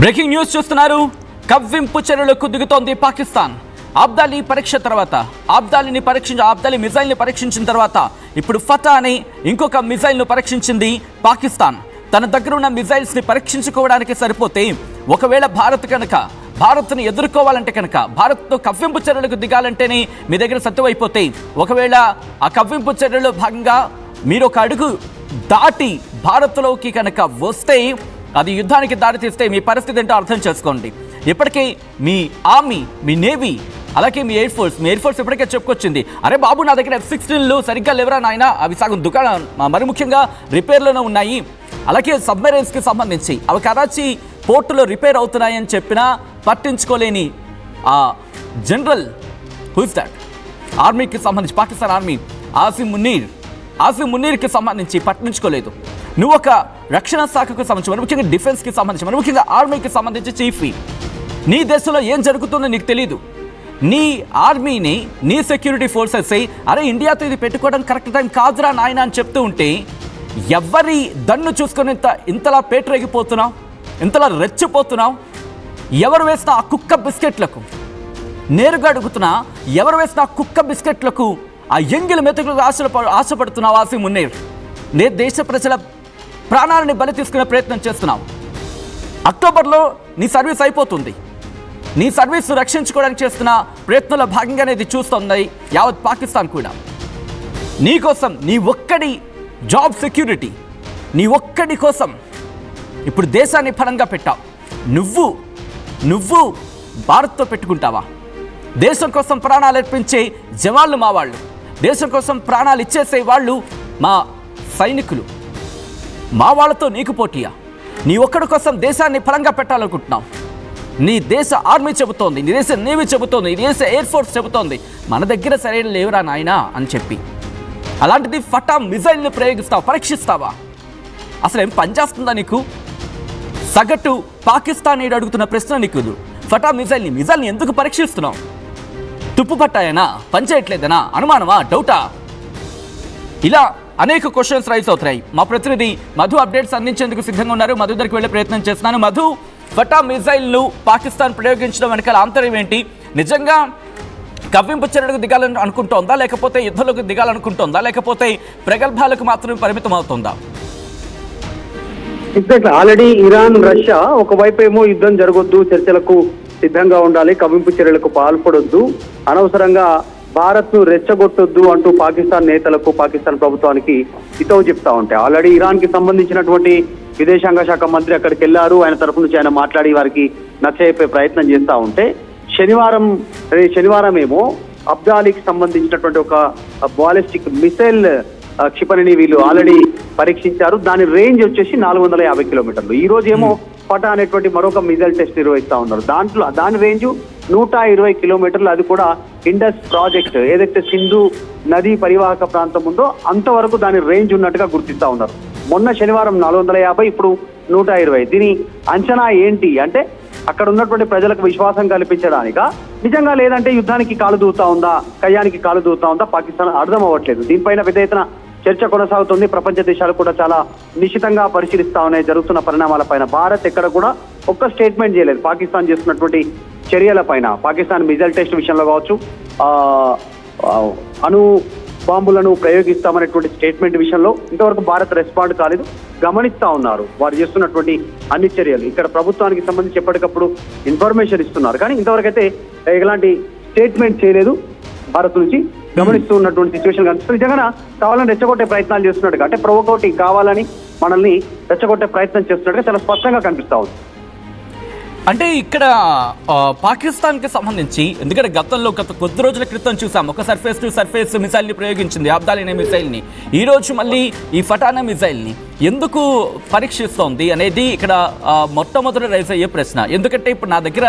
Breaking news చూస్తున్నారు. కవ్వింపు చర్యలకు దిగుతోంది పాకిస్తాన్. అబ్దాలీ పరీక్ష తర్వాత అబ్దాలీ మిజైల్ని పరీక్షించిన తర్వాత ఇప్పుడు ఫతా అని ఇంకొక మిజైల్ను పరీక్షించింది పాకిస్తాన్. తన దగ్గర ఉన్న మిజైల్స్ని పరీక్షించుకోవడానికి సరిపోతే ఒకవేళ భారత్ని ఎదుర్కోవాలంటే కనుక భారత్తో కవ్వింపు చర్యలకు దిగాలంటేనే మీ దగ్గర సత్తువైపోతే ఒకవేళ ఆ కవ్వింపు చర్యలో భాగంగా మీరు ఒక అడుగు దాటి భారత్లోకి కనుక వస్తే అది యుద్ధానికి దారితీస్తే మీ పరిస్థితి ఏంటో అర్థం చేసుకోండి. ఇప్పటికే మీ ఆర్మీ, మీ నేవీ, అలాగే మీ ఎయిర్ ఫోర్స్ ఇప్పటికే చెప్పుకొచ్చింది, అరే బాబు నా దగ్గర F-16లు సరిగ్గా లేవరా నాయన, అవి సగం దుకాణం మరి ముఖ్యంగా రిపేర్లోనే ఉన్నాయి. అలాగే సబ్మెరైన్స్కి సంబంధించి అవి కరాచీ పోర్టులో రిపేర్ అవుతున్నాయని చెప్పినా పట్టించుకోలేని ఆ జనరల్ హూస్ దట్ ఆర్మీకి సంబంధించి పాకిస్తాన్ ఆర్మీ ఆసిమ్ మునీర్కి సంబంధించి పట్టించుకోలేదు. నువ్వు ఒక రక్షణ శాఖకు సంబంధించి మరి ముఖ్యంగా డిఫెన్స్కి సంబంధించి మరి ముఖ్యంగా ఆర్మీకి సంబంధించి చీఫ్వి, నీ దేశంలో ఏం జరుగుతుందో నీకు తెలియదు. నీ ఆర్మీని, నీ సెక్యూరిటీ ఫోర్సెస్ అరే ఇండియాతో ఇది పెట్టుకోవడం కరెక్ట్ టైం కాదురా నాయన అని చెప్తూ ఉంటే ఎవరి దన్ను చూసుకొని ఇంతలా పేటరేగిపోతున్నావు, ఇంతలా రెచ్చిపోతున్నావు? ఎవరు వేసిన ఆ కుక్క బిస్కెట్లకు, నేరుగా అడుగుతున్నా, ఎవరు వేసిన ఆ కుక్క బిస్కెట్లకు, ఆ ఎంగిల మెతుకులకు ఆశపడుతున్నావు ఆసిమ్ మునీర్? దేశ ప్రజల ప్రాణాలని బలి తీసుకునే ప్రయత్నం చేస్తున్నావు. అక్టోబర్లో నీ సర్వీస్ అయిపోతుంది. నీ సర్వీస్ను రక్షించుకోవడానికి చేస్తున్న ప్రయత్నంలో భాగంగానే ఇది చూస్తుంది యావత్ పాకిస్తాన్ కూడా. నీకోసం, నీ ఒక్కడి జాబ్ సెక్యూరిటీ, నీ ఒక్కడి కోసం ఇప్పుడు దేశాన్ని ఫలంగా పెట్టావు. నువ్వు భారత్తో పెట్టుకుంటావా? దేశం కోసం ప్రాణాలు అర్పించే జవాన్లు మా వాళ్ళు, దేశం కోసం ప్రాణాలు ఇచ్చేసే వాళ్ళు మా సైనికులు, మా వాళ్ళతో నీకు పోటీయా? నీ ఒక్కడి కోసం దేశాన్ని ఫలంగా పెట్టాలనుకుంటున్నావు. నీ దేశ ఆర్మీ చెబుతోంది, నీ దేశ నేవీ చెబుతోంది, నీ దేశ ఎయిర్ ఫోర్స్ చెబుతోంది మన దగ్గర సరైన లేవురా నాయనా అని చెప్పి. అలాంటిది ఫటా మిజైల్ని ప్రయోగిస్తావా, పరీక్షిస్తావా? అసలు ఏం పనిచేస్తుందా నీకు? సగటు పాకిస్తానీయుడు అడుగుతున్న ప్రశ్న నీకు, ఫటా మిజైల్ని ఎందుకు పరీక్షిస్తున్నావు? తుప్పు పట్టాయనా, పనిచేయట్లేదనా, అనుమానమా, డౌటా? ఇలా అనేక క్వశ్చన్స్ రైజ్ అవుతాయి. మా ప్రతినిధి మధు అప్డేట్స్ అందించేందుకు సిద్ధంగా ఉన్నారు. మధు దగ్గరికి వెళ్ళే ప్రయత్నం చేస్తున్నాను. మధు, ఫటా మిజైల్ను పాకిస్తాన్ ప్రయోగించడం వెనకాల ఆంతర్యం ఏంటి? నిజంగా కవ్వింపు చర్యలకు దిగాలని అనుకుంటోందా, లేకపోతే యుద్ధంలోకి దిగాలనుకుంటోందా, లేకపోతే ప్రగల్భాలకు మాత్రమే పరిమితం అవుతుందా? ఎగ్జాక్ట్లీ. ఆల్రెడీ ఇరాన్, రష్యా ఒకవైపు ఏమో యుద్ధం జరగొద్దు, చర్చలకు సిద్ధంగా ఉండాలి, కవ్వింపు చర్యలకు పాల్పడొద్దు, అనవసరంగా భారత్ ను రెచ్చగొట్టొద్దు అంటూ పాకిస్తాన్ నేతలకు, పాకిస్తాన్ ప్రభుత్వానికి హితవు చెప్తా ఉంటాయి. ఆల్రెడీ ఇరాన్ కి సంబంధించినటువంటి విదేశాంగ శాఖ మంత్రి అక్కడికి వెళ్లారు. ఆయన తరఫు నుంచి ఆయన మాట్లాడి వారికి నచ్చజెప్పే ప్రయత్నం చేస్తా ఉంటే శనివారం ఏమో అబ్దాలీకి సంబంధించినటువంటి ఒక బాలిస్టిక్ మిసైల్ క్షిపణిని వీళ్ళు ఆల్రెడీ పరీక్షించారు. దాని రేంజ్ వచ్చేసి 450 కిలోమీటర్లు. ఈ రోజు ఏమో ఫటా అనేటువంటి మరొక మిసైల్ టెస్ట్ నిర్వహిస్తా ఉన్నారు. దాని రేంజ్ 120 కిలోమీటర్లు. అది కూడా ఇండస్ ప్రాజెక్ట్ ఏదైతే సింధు నదీ పరివాహక ప్రాంతం ఉందో అంతవరకు దాని రేంజ్ ఉన్నట్టుగా గుర్తిస్తా ఉన్నారు. మొన్న శనివారం 450, ఇప్పుడు 120. దీని అంచనా ఏంటి అంటే అక్కడ ఉన్నటువంటి ప్రజలకు విశ్వాసం కల్పించడానికా, నిజంగా లేదంటే యుద్ధానికి కాలు దూతా ఉందా, కయ్యానికి కాలు దూతా ఉందా, పాకిస్తాన్ అర్థం అవ్వట్లేదు. దీనిపైన పెద్ద ఎత్తున చర్చ కొనసాగుతుంది. ప్రపంచ దేశాలు కూడా చాలా నిశ్చితంగా పరిశీలిస్తా ఉన్నాయి జరుగుతున్న పరిణామాలపైన. భారత్ ఎక్కడ కూడా ఒక్క స్టేట్మెంట్ చేయలేదు పాకిస్తాన్ చేస్తున్నటువంటి చర్యల పైన. పాకిస్తాన్ మిజైల్ టెస్ట్ విషయంలో కావచ్చు, అణు బాంబులను ప్రయోగిస్తామనేటువంటి స్టేట్మెంట్ విషయంలో ఇంతవరకు భారత్ రెస్పాండ్ కాలేదు. గమనిస్తా ఉన్నారు వారు చేస్తున్నటువంటి అన్ని చర్యలు. ఇక్కడ ప్రభుత్వానికి సంబంధించి ఎప్పటికప్పుడు ఇన్ఫర్మేషన్ ఇస్తున్నారు, కానీ ఇంతవరకు అయితే ఎలాంటి స్టేట్మెంట్ చేయలేదు భారత్ నుంచి. గమనిస్తూ ఉన్నటువంటి సిచ్యువేషన్ కనిపిస్తుంది. నిజంగా కావాలని రెచ్చగొట్టే ప్రయత్నాలు చేస్తున్నట్టుగా, అంటే ప్రొవోకోటి కావాలని మనల్ని రెచ్చగొట్టే ప్రయత్నం చేస్తున్నట్టుగా చాలా స్పష్టంగా కనిపిస్తా ఉంది. అంటే ఇక్కడ పాకిస్తాన్కి సంబంధించి, ఎందుకంటే గతంలో కొద్ది రోజుల క్రితం చూసాం ఒక సర్ఫేస్ టు సర్ఫేస్ మిసైల్ని ప్రయోగించింది, అబ్దాలీ అనే మిసైల్ని. ఈరోజు మళ్ళీ ఈ ఫటానా మిసైల్ని ఎందుకు పరీక్షిస్తోంది అనేది ఇక్కడ మొట్టమొదటి రైజ్ అయ్యే ప్రశ్న. ఎందుకంటే ఇప్పుడు నా దగ్గర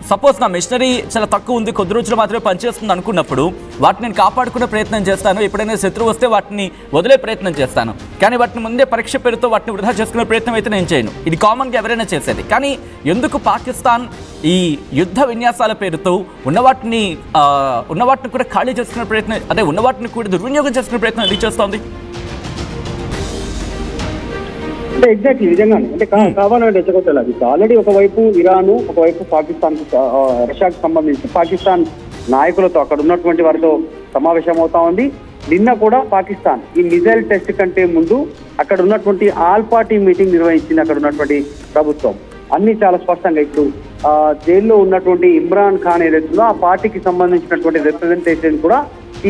సపోజ్ నా మిషనరీ చాలా తక్కువ ఉంది, కొద్ది రోజులు మాత్రమే పనిచేస్తుంది అనుకున్నప్పుడు వాటిని నేను కాపాడుకునే ప్రయత్నం చేస్తాను. ఎప్పుడైనా శత్రువు వస్తే వాటిని వదిలే ప్రయత్నం చేస్తాను, కానీ వాటిని ముందే పరీక్ష పేరుతో వాటిని వృధా చేసుకునే ప్రయత్నం అయితే నేను చేయను. ఇది కామన్గా ఎవరైనా చేసేది. కానీ ఎందుకు పాకిస్తాన్ ఈ యుద్ధ విన్యాసాల పేరుతో ఉన్నవాటిని కూడా ఖాళీ చేసుకునే ప్రయత్నం, అదే ఉన్నవాటిని కూడా దుర్వినియోగం చేసుకునే ప్రయత్నం ఎందుకు చేస్తోంది? అంటే ఎగ్జాక్ట్లీ నిజంగానే అంటే కావాలని రెచ్చగొట్టాలి. అది ఆల్రెడీ ఒకవైపు ఇరాన్, ఒకవైపు పాకిస్తాన్, రష్యాకు సంబంధించి పాకిస్తాన్ నాయకులతో అక్కడ ఉన్నటువంటి వారితో సమావేశం అవుతా ఉంది. నిన్న కూడా పాకిస్తాన్ ఈ మిజైల్ టెస్ట్ కంటే ముందు అక్కడ ఉన్నటువంటి ఆల్ పార్టీ మీటింగ్ నిర్వహించింది. అక్కడ ఉన్నటువంటి ప్రభుత్వం అన్ని చాలా స్పష్టంగా ఇప్పుడు జైల్లో ఉన్నటువంటి ఇమ్రాన్ ఖాన్ ఏదైతుందో ఆ పార్టీకి సంబంధించినటువంటి రిప్రజెంటేషన్ కూడా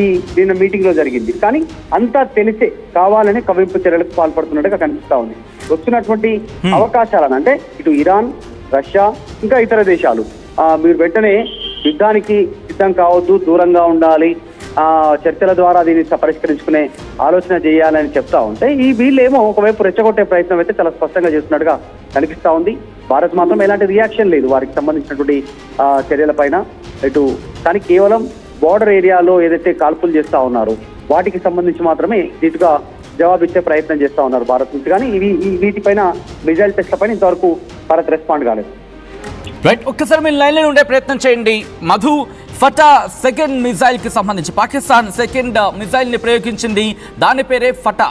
ఈ నిన్న మీటింగ్ లో జరిగింది. కానీ అంతా తెలిసే కావాలని కవింపు చర్యలకు పాల్పడుతున్నట్టుగా కనిపిస్తా ఉంది. వస్తున్నటువంటి అవకాశాలను అంటే ఇటు ఇరాన్, రష్యా ఇంకా ఇతర దేశాలు మీరు వెంటనే యుద్ధానికి సిద్ధం కావద్దు, దూరంగా ఉండాలి, చర్చల ద్వారా దీన్ని పరిష్కరించుకునే ఆలోచన చేయాలని చెప్తా ఉంటే ఈ వీళ్ళేమో ఒకవైపు రెచ్చగొట్టే ప్రయత్నం అయితే చాలా స్పష్టంగా చేస్తున్నట్టుగా కనిపిస్తా ఉంది. భారత్ మాత్రం ఎలాంటి రియాక్షన్ లేదు వారికి సంబంధించినటువంటి చర్యల పైన ఇటు. కానీ కేవలం బోర్డర్ ఏరియాలో ఏదైతే కాల్పులు చేస్తా ఉన్నారో వాటికి సంబంధించి మాత్రమే దీటుగా జవాబిచ్చే ప్రయత్నం చేస్తా ఉన్నారు భారత్ నుంచి. కానీ వీటిపైన మిజైల్ టెస్ట్ల పైన ఇంతవరకు భారత్ రెస్పాండ్ కాలేదు. రైట్, ఒక్కసారి మీరు లైన్లో ఉండే ప్రయత్నం చేయండి. మధు, ఫటా సెకండ్ మిజైల్ కి సంబంధించి పాకిస్తాన్ సెకండ్ మిజైల్ ని ప్రయోగించింది, దాని పేరే ఫటా.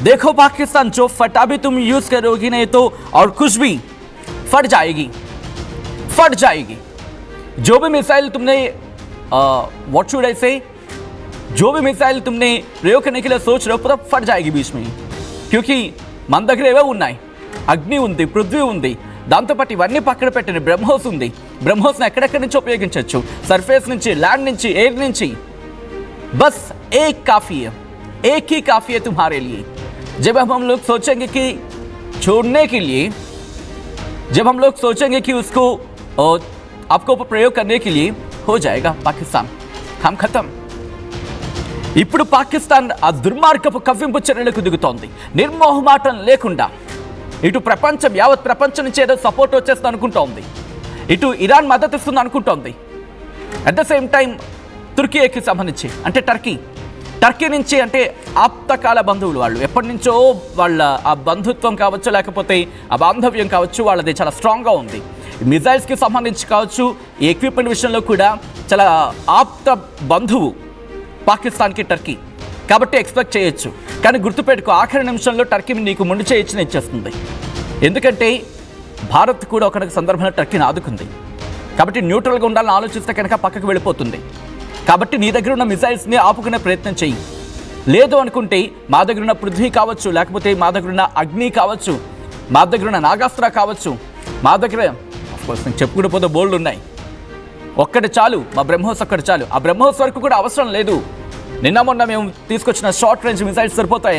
देखो पाकिस्तान जो फटा भी तुम यूज करोगी नहीं तो और कुछ भी फट जाएगी. जो भी मिसाइल तुमने व्हाट शुड आई से, जो भी मिसाइल तुमने प्रयोग करने के लिए सोच रहे हो पूरा फट जाएगी बीच में. क्योंकि మన దగ్గర ఏవో ఉన్నాయి, అగ్ని ఉంది, పృథ్వీ ఉంది, దాంతోపాటు ఇవన్నీ పక్కన పెట్టిన బ్రహ్మోస్ ఉంది. బ్రహ్మోస్ని ఎక్కడెక్కడి నుంచి ఉపయోగించవచ్చు, సర్ఫేస్ నుంచి, ల్యాండ్ నుంచి, ఎయిర్ నుంచి. బస్ एक काफ़ी है, एक ही काफ़ी है तुम्हारे लिए. जब हम लोग सोचेंगे कि छोड़ने के लिए, जब हम लोग सोचेंगे कि उसको आपको ऊपर प्रयोग करने के लिए हो जाएगा पाकिस्तान, हम खत्म. ఇప్పుడు పాకిస్తాన్ ఆ దుర్మార్గపు కవ్వింపు చర్యలకు దిగుతోంది నిర్మోహమాటం లేకుండా. ఇటు ప్రపంచం, యావత్ ప్రపంచం నుంచి ఏదో సపోర్ట్ వచ్చేస్తుంది అనుకుంటోంది, ఇటు ఇరాన్ మద్దతు ఇస్తుంది అనుకుంటోంది. అట్ ద సేమ్ టైం తుర్కీకి సంబంధించి అంటే టర్కీ నుంచి అంటే ఆప్తకాల బంధువులు, వాళ్ళు ఎప్పటి నుంచో వాళ్ళ ఆ బంధుత్వం కావచ్చు, లేకపోతే ఆ బాంధవ్యం కావచ్చు, వాళ్ళది చాలా స్ట్రాంగ్గా ఉంది. మిజైల్స్కి సంబంధించి కావచ్చు, ఈ ఎక్విప్మెంట్ విషయంలో కూడా చాలా ఆప్త బంధువు పాకిస్తాన్కి టర్కీ, కాబట్టి ఎక్స్పెక్ట్ చేయొచ్చు. కానీ గుర్తుపెట్టుకో, ఆఖరి నిమిషంలో టర్కీ నీకు ముందు చేయొచ్చిన ఇచ్చేస్తుంది. ఎందుకంటే భారత్ కూడా ఒక సందర్భంలో టర్కీని ఆదుకుంది, కాబట్టి న్యూట్రల్గా ఉండాలని ఆలోచిస్తే కనుక పక్కకు వెళ్ళిపోతుంది. కాబట్టి నీ దగ్గర ఉన్న మిసైల్స్ని ఆపుకునే ప్రయత్నం చెయ్యి. లేదు అనుకుంటే మా దగ్గర ఉన్న పృథ్వీ కావచ్చు, లేకపోతే మా దగ్గర ఉన్న అగ్ని కావచ్చు, మా దగ్గర ఉన్న నాగాస్త్ర కావచ్చు, మా దగ్గర ఆఫ్కోర్స్ నేను చెప్పుకుంటూ పోతే బోల్డ్ ఉన్నాయి. ఒక్కటి చాలు, మా బ్రహ్మోస్ ఒక్కటి చాలు. ఆ బ్రహ్మోస్ వరకు కూడా అవసరం లేదు. నిన్న మొన్న మేము తీసుకొచ్చిన షార్ట్ రేంజ్ మిసైల్స్ సరిపోతాయి.